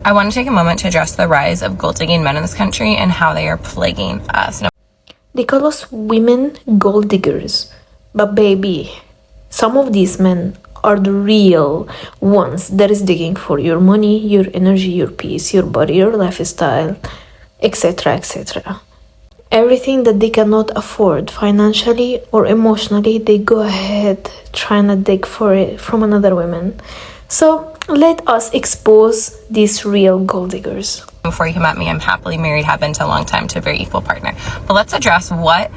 I want to take a moment to address the rise of gold-digging men in this country and how they are plaguing us. They call us women gold diggers. But baby, some of these men are the real ones that is digging for your money, your energy, your peace, your body, your lifestyle, etc., etc. Everything that they cannot afford financially or emotionally, they go ahead trying to dig for it from another woman. So let us expose these real gold diggers. Before you met me, I'm happily married, have been to a long time, to a very equal partner. But let's address what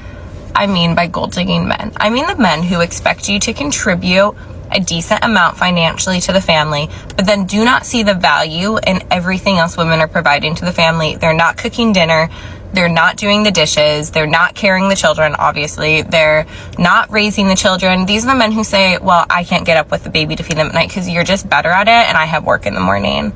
I mean by gold digging men. I mean the men who expect you to contribute a decent amount financially to the family, but then do not see the value in everything else women are providing to the family. They're not cooking dinner. They're not doing the dishes. They're not carrying the children, obviously. They're not raising the children. These are the men who say, well, I can't get up with the baby to feed them at night because you're just better at it and I have work in the morning.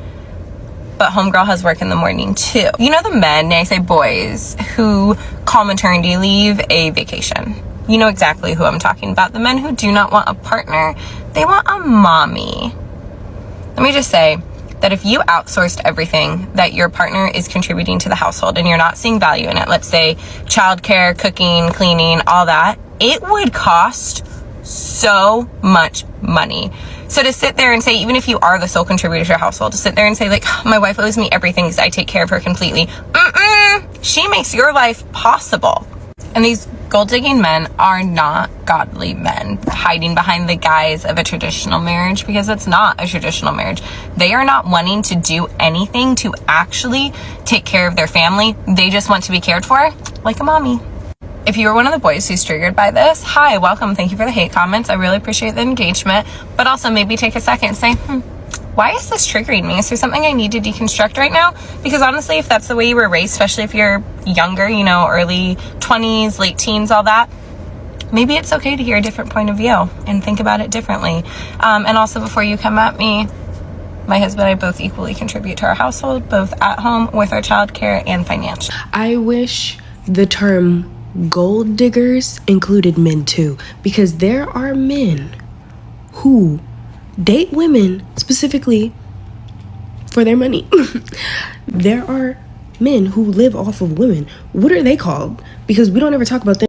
But homegirl has work in the morning too. You know the men, I say boys, who call maternity leave a vacation. You know exactly who I'm talking about. The men who do not want a partner. They want a mommy. Let me just say that if you outsourced everything that your partner is contributing to the household and you're not seeing value in it, let's say childcare, cooking, cleaning, all that, it would cost so much money. So to sit there and say, even if you are the sole contributor to your household, to sit there and say like, my wife owes me everything because I take care of her completely. She makes your life possible. And these gold-digging men are not godly men hiding behind the guise of a traditional marriage, because it's not a traditional marriage. They are not wanting to do anything to actually take care of their family. They just want to be cared for like a mommy. If you were one of the boys who's triggered by this, hi, welcome. Thank you for the hate comments. I really appreciate the engagement, but also maybe take a second and say, why is this triggering me? Is there something I need to deconstruct right now? Because honestly, if that's the way you were raised, especially if you're younger, you know, early 20s, late teens, all that, maybe it's okay to hear a different point of view and think about it differently. And also, before you come at me, my husband and I both equally contribute to our household, both at home with our childcare and financially. I wish the term gold diggers included men too, because there are men who date women specifically for their money. There are men who live off of women. What are they called? Because we don't ever talk about them.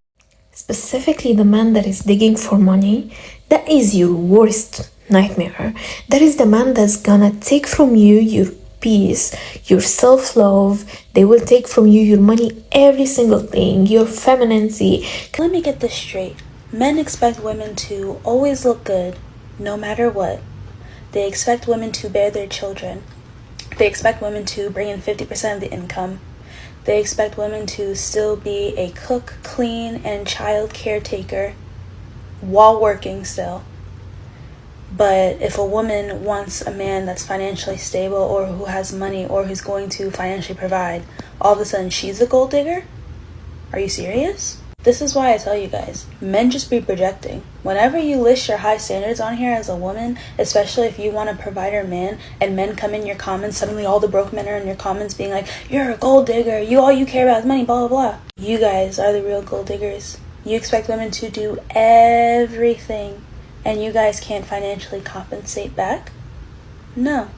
Specifically the man that is digging for money, that is your worst nightmare. That is the man that's gonna take from you your peace, your self-love. They will take from you your money, every single thing, your femininity. Let me get this straight. Men expect women to always look good no matter what. They expect women to bear their children. They expect women to bring in 50% of the income. They expect women to still be a cook, clean, and child caretaker while working still. But if a woman wants a man that's financially stable or who has money or who's going to financially provide, all of a sudden she's a gold digger? Are you serious? This is why I tell you guys, men just be projecting. Whenever you list your high standards on here as a woman, especially if you want a provider man, and men come in your comments, suddenly all the broke men are in your comments being like, you're a gold digger, all you care about is money, blah, blah, blah. You guys are the real gold diggers. You expect women to do everything, and you guys can't financially compensate back? No.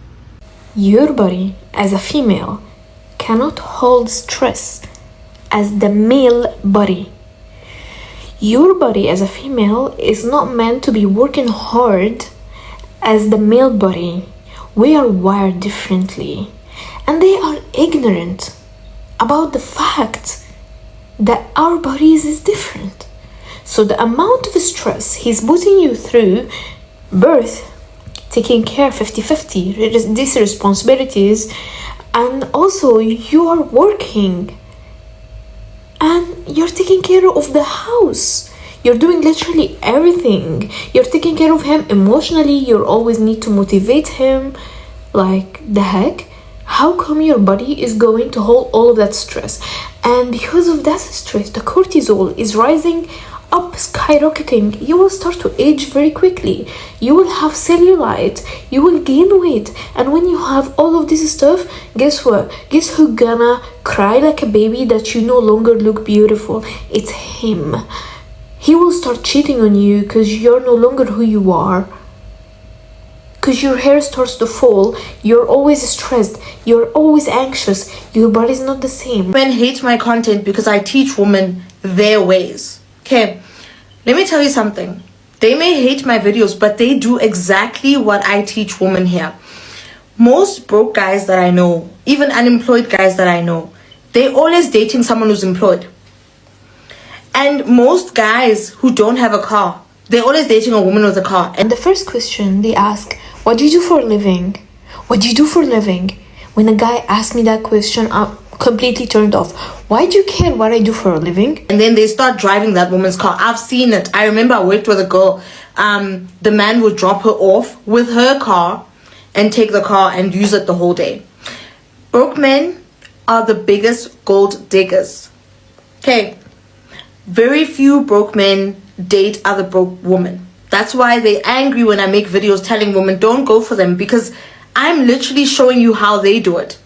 Your body as a female cannot hold stress as the male body. Your body as a female is not meant to be working hard as the male body. We are wired differently, and they are ignorant about the fact that our bodies is different. So the amount of stress he's putting you through birth, taking care 50-50, these responsibilities, and also you are working and you're taking care of the house. You're doing literally everything. You're taking care of him emotionally. You always need to motivate him. Like, the heck? How come your body is going to hold all of that stress? And because of that stress, the cortisol is rising up, skyrocketing. You will start to age very quickly. You will have cellulite. You will gain weight. And when you have all of this stuff, guess what? Guess who gonna cry like a baby that you no longer look beautiful? It's him. He will start cheating on you because you're no longer who you are. because your hair starts to fall, you're always stressed, you're always anxious, your body's not the same. Men hate my content because I teach women their ways. Okay, let me tell you something. They may hate my videos, but they do exactly what I teach women here. Most broke guys that I know, even unemployed guys that I know, they're always dating someone who's employed. And most guys who don't have a car, they're always dating a woman with a car. And the first question they ask, what do you do for a living? What do you do for a living? When a guy asks me that question, I'm completely turned off. Why do you care what I do for a living? And then they start driving that woman's car. I've seen it. I remember I worked with a girl. The man would drop her off with her car and take the car and use it the whole day. Broke men are the biggest gold diggers. Okay. Very few broke men date other broke women. That's why they're angry when I make videos telling women don't go for them, because I'm literally showing you how they do it.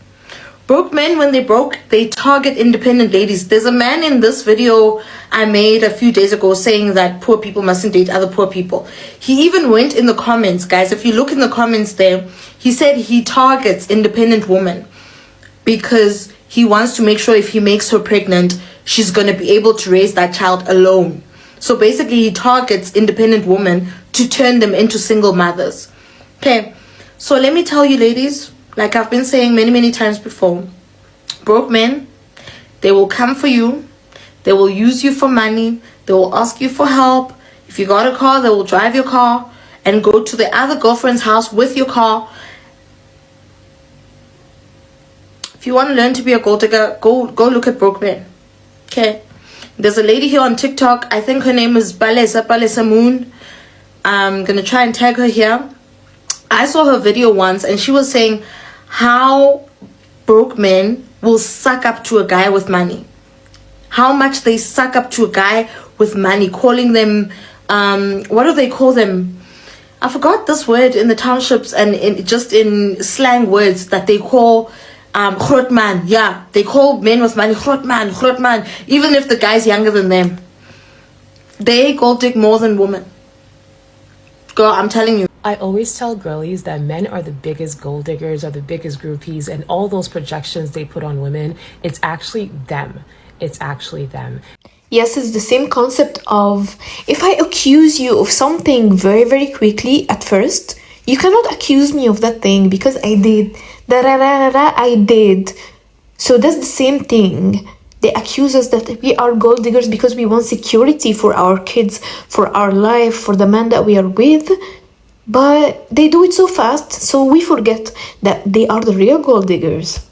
Broke men, when they broke, they target independent ladies. There's a man in this video I made a few days ago saying that poor people mustn't date other poor people. He even went in the comments, guys. If you look in the comments there, he said he targets independent women because he wants to make sure if he makes her pregnant, she's going to be able to raise that child alone. So basically, he targets independent women to turn them into single mothers. Okay, so let me tell you, ladies, like I've been saying many times before, broke men, they will come for you. They will use you for money. They will ask you for help. If you got a car, they will drive your car and go to the other girlfriend's house with your car. If you want to learn to be a gold digger, go look at broke men. Okay. There's a lady here on TikTok. I think her name is Balesa Moon. I'm going to try and tag her here. I saw her video once and she was saying how broke men will suck up to a guy with money. How much they suck up to a guy with money, calling them, what do they call them? I forgot this word in the townships and just in slang words that they call grootman. Yeah, they call men with money grootman, even if the guy's younger than them. They gold dig more than women. Girl, I'm telling you. I always tell girlies that men are the biggest gold diggers, are the biggest groupies, and all those projections they put on women, it's actually them. It's actually them. Yes, it's the same concept of if I accuse you of something very quickly at first, you cannot accuse me of that thing because I did. I did. So that's the same thing. They accuse us that we are gold diggers because we want security for our kids, for our life, for the man that we are with. But they do it so fast, so we forget that they are the real gold diggers.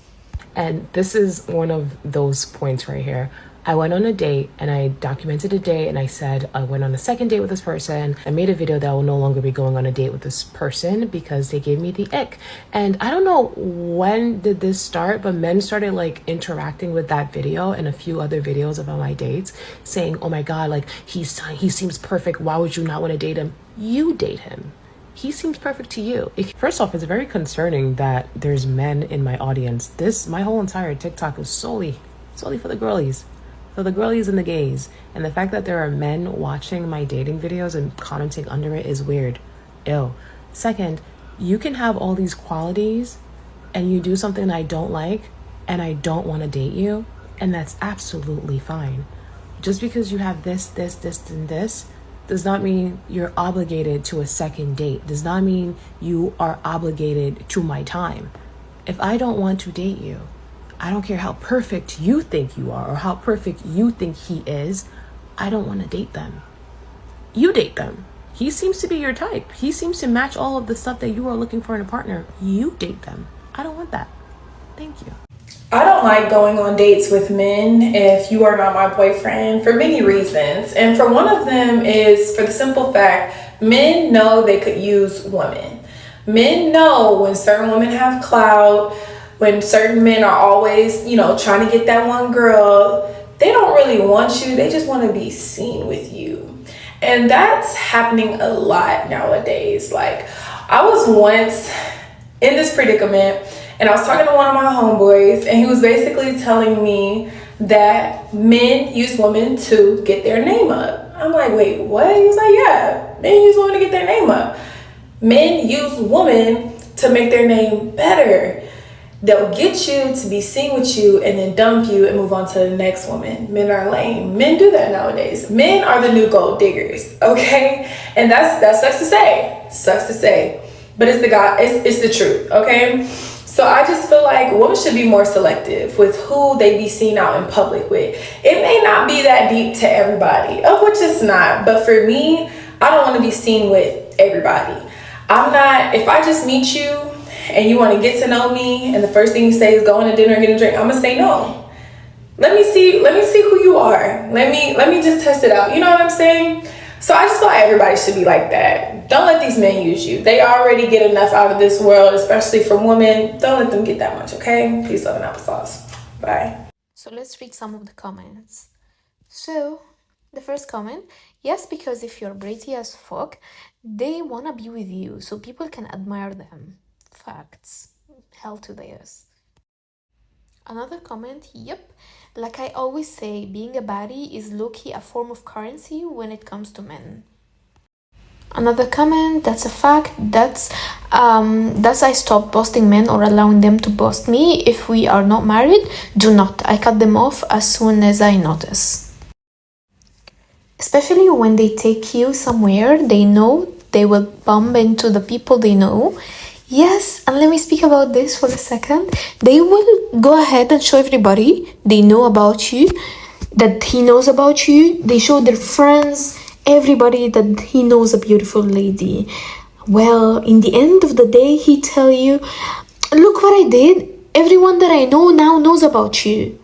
And this is one of those points right here. I went on a date and I documented a date and I said I went on a second date with this person. I made a video that I will no longer be going on a date with this person because they gave me the ick. And I don't know when did this start, but men started like interacting with that video and a few other videos about my dates saying, oh my God, like he seems perfect. Why would you not want to date him? You date him. He seems perfect to you. First off, it's very concerning that there's men in my audience. My whole entire TikTok is solely for the girlies. For the girlies and the gays. And the fact that there are men watching my dating videos and commenting under it is weird. Ew. Second, you can have all these qualities and you do something I don't like and I don't want to date you, and that's absolutely fine. Just because you have this, and this does not mean you're obligated to a second date. Does not mean you are obligated to my time. If I don't want to date you, I don't care how perfect you think you are or how perfect you think he is, I don't want to date them. You date them. He seems to be your type. He seems to match all of the stuff that you are looking for in a partner. You date them. I don't want that. Thank you. I don't like going on dates with men if you are not my boyfriend for many reasons. And for one of them is for the simple fact, men know they could use women. Men know when certain women have clout, when certain men are always, trying to get that one girl, they don't really want you. They just want to be seen with you. And that's happening a lot nowadays. Like, I was once in this predicament and I was talking to one of my homeboys and he was basically telling me that men use women to get their name up. I'm like, wait, what? He was like, yeah, men use women to get their name up. Men use women to make their name better. They'll get you to be seen with you and then dump you and move on to the next woman. Men are lame. Men do that nowadays. Men are the new gold diggers, okay? And that sucks to say. Sucks to say. But it's the truth, okay? So I just feel like women should be more selective with who they be seen out in public with. It may not be that deep to everybody, of which it's not. But for me, I don't want to be seen with everybody. If I just meet you and you want to get to know me and the first thing you say is go on to dinner and get a drink, I'm gonna say no. Let me see who you are. Let me just test it out. You know what I'm saying? So I just feel like everybody should be like that. Don't let these men use you. They already get enough out of this world, especially from women. Don't let them get that much, okay? Peace, love, and applesauce. Bye. So let's read some of the comments. So, the first comment, yes, because if you're pretty as fuck, they wanna be with you so people can admire them. Facts. Hell to the yes. Another comment, yep. Like I always say, being a baddie is low-key a form of currency when it comes to men. Another comment, that's a fact. That's I stop boasting men or allowing them to boast me. If we are not married, do not. I cut them off as soon as I notice. Especially when they take you somewhere, they know they will bump into the people they know. Yes, and let me speak about this for a second. They will go ahead and show everybody they know about you, that he knows about you. They show their friends, everybody that he knows a beautiful lady. Well, in the end of the day, he tell you, look what I did. Everyone that I know now knows about you.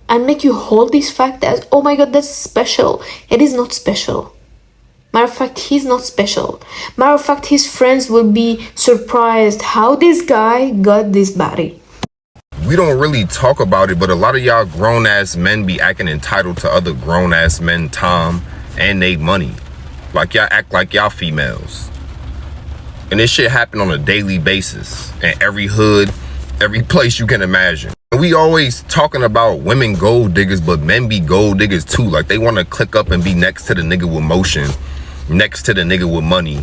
And make you hold this fact as, oh my god, that's special. It is not special. Matter of fact, he's not special. Matter of fact, his friends will be surprised how this guy got this body. We don't really talk about it, but a lot of y'all grown-ass men be acting entitled to other grown-ass men time and they money. Like y'all act like y'all females. And this shit happen on a daily basis in every hood, every place you can imagine. We always talking about women gold diggers, but men be gold diggers too. Like they want to click up and be next to the nigga with motion, next to the nigga with money.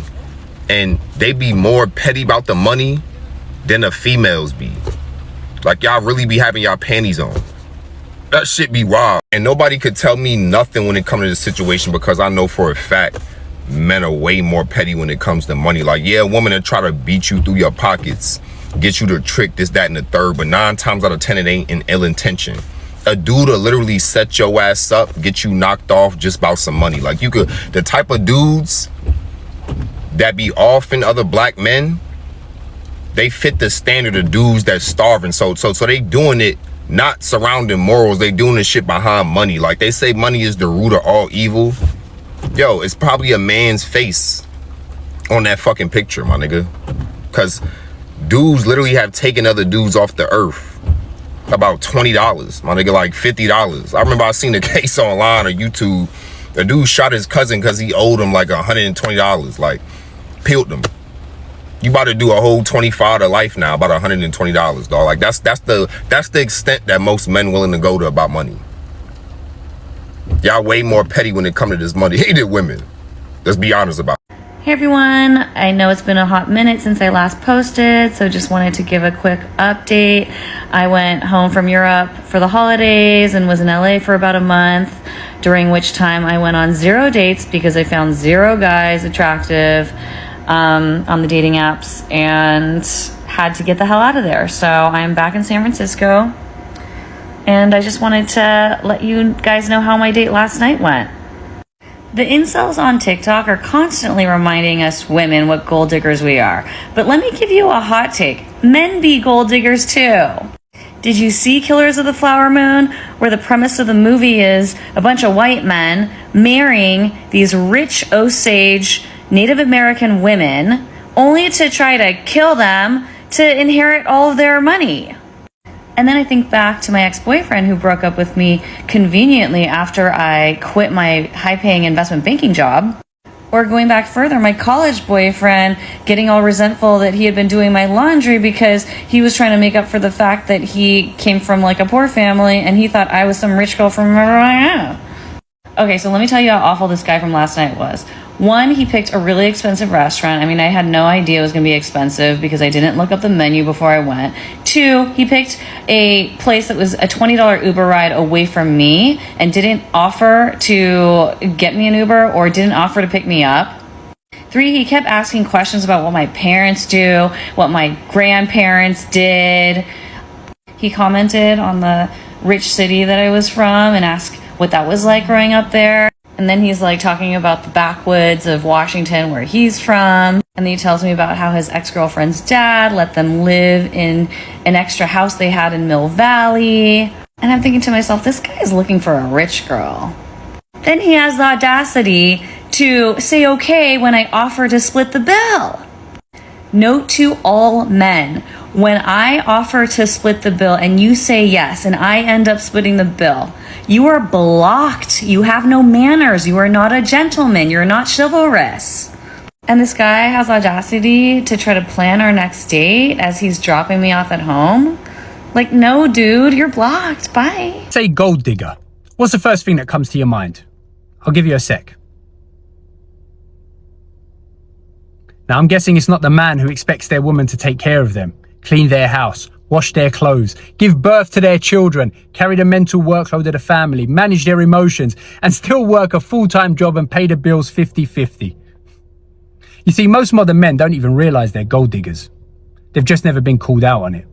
And they be more petty about the money than the females be. Like y'all really be having y'all panties on. That shit be wild. And nobody could tell me nothing when it comes to this situation, because I know for a fact men are way more petty when it comes to money. Like, yeah, a woman will try to beat you through your pockets, get you to trick, this, that, and the third, but 9 times out of 10 it ain't in ill intention. A dude will literally set your ass up, get you knocked off just about some money. Like you could, the type of dudes that be offing other black men, they fit the standard of dudes that's starving. So they doing it not surrounding morals, they doing this shit behind money. Like they say money is the root of all evil. Yo, it's probably a man's face on that fucking picture, my nigga. Cause dudes literally have taken other dudes off the earth. About $20, my nigga, like $50. I remember I seen a case online on YouTube. A dude shot his cousin because he owed him like $120. Like, peeled him. You about to do a whole 25 to life now, about $120, dog. Like that's the extent that most men willing to go to about money. Y'all way more petty when it come to this money. Hated women. Let's be honest about it. Hey everyone, I know it's been a hot minute since I last posted, so just wanted to give a quick update. I went home from Europe for the holidays and was in LA for about a month, during which time I went on 0 dates because I found 0 guys attractive on the dating apps and had to get the hell out of there. So I'm back in San Francisco, and I just wanted to let you guys know how my date last night went. The incels on TikTok are constantly reminding us women what gold diggers we are. But let me give you a hot take. Men be gold diggers too. Did you see Killers of the Flower Moon, where the premise of the movie is a bunch of white men marrying these rich Osage Native American women only to try to kill them to inherit all of their money? And then I think back to my ex-boyfriend who broke up with me conveniently after I quit my high-paying investment banking job. Or going back further, my college boyfriend getting all resentful that he had been doing my laundry because he was trying to make up for the fact that he came from like a poor family and he thought I was some rich girl from... Okay, so let me tell you how awful this guy from last night was. One, he picked a really expensive restaurant. I mean, I had no idea it was going to be expensive because I didn't look up the menu before I went. Two, he picked a place that was a $20 Uber ride away from me and didn't offer to get me an Uber or didn't offer to pick me up. Three, he kept asking questions about what my parents do, what my grandparents did. He commented on the rich city that I was from and asked what that was like growing up there. And then he's like talking about the backwoods of Washington where he's from. And then he tells me about how his ex-girlfriend's dad let them live in an extra house they had in Mill Valley. And I'm thinking to myself, this guy is looking for a rich girl. Then he has the audacity to say okay when I offer to split the bill. Note to all men, when I offer to split the bill and you say yes and I end up splitting the bill, you are blocked. You have no manners. You are not a gentleman. You're not chivalrous. And this guy has audacity to try to plan our next date as he's dropping me off at home. Like, no, dude, you're blocked. Bye. Say gold digger. What's the first thing that comes to your mind? I'll give you a sec. Now, I'm guessing it's not the man who expects their woman to take care of them, clean their house, wash their clothes, give birth to their children, carry the mental workload of the family, manage their emotions, and still work a full-time job and pay the bills 50-50. You see, most modern men don't even realize they're gold diggers. They've just never been called out on it.